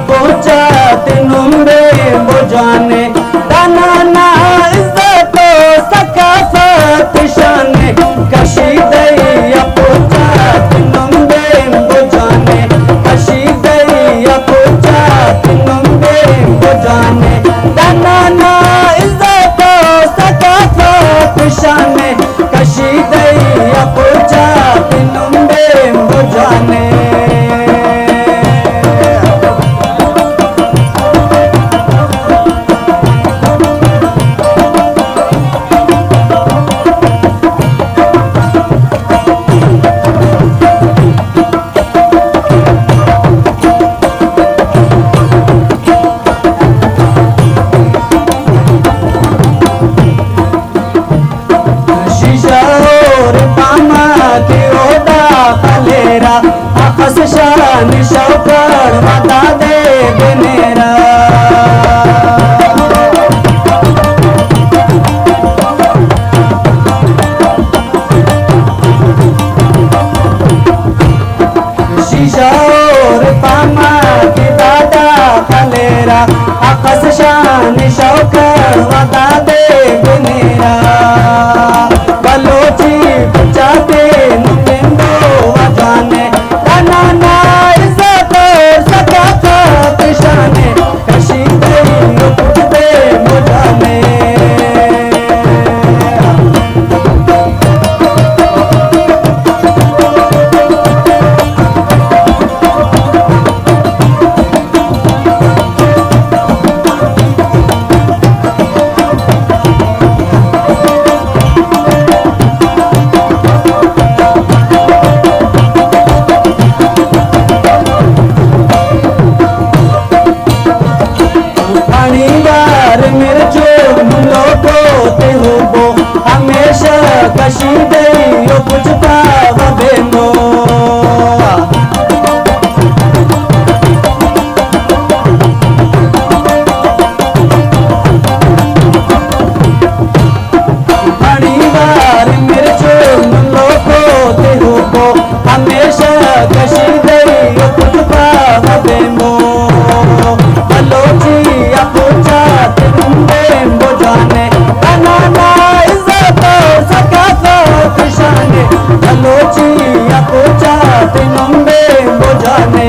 पहुंचा तिनुम्बे बुझाने दाना ना इज्जत सकाफत शाने कशीदे या पहुंचा तिनुम्बे बुझाने कशीदे या पहुंचा तिनुम्बे बुझाने दाना ना इज्जत सकाफत शाने कशीदे या पहुंचा तिनुम्बे बुझाने आकस शान शौकर बता दे बनेरा शीशा और पामा की दादा खलेरा आकस शान शौकर बता दे बनेरा बलोची बचाते नुकेंदो वजाने दाना इज्जत सकाफत शाने कशीदे उठते बुझाने हमेशा कशीदे यो पुछता वबेनो बार मेरे चोर लोको ते हो हमेशा कशीदे यो पुछता वबेनो बलोची या पूछा तिनुम्बे बुझाने दाना सकाफत शाने बलोची या पूछा तिनुम्बे बुझाने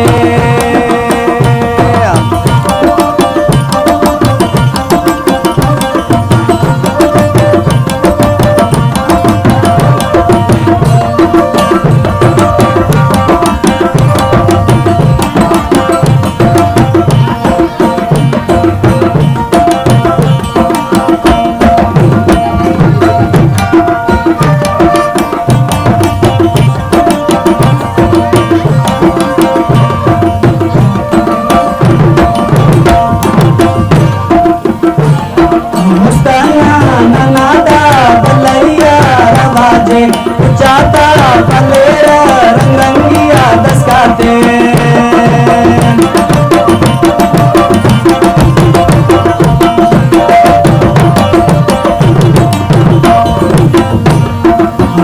जाता फलेरा रंगरंगिया दस्काते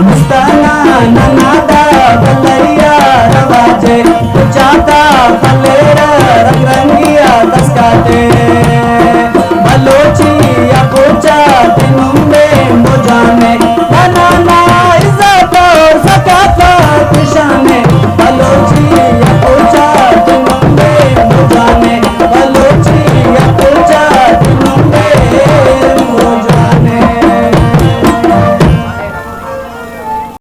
मस्ताना ननादा बलैया रवाजे जाता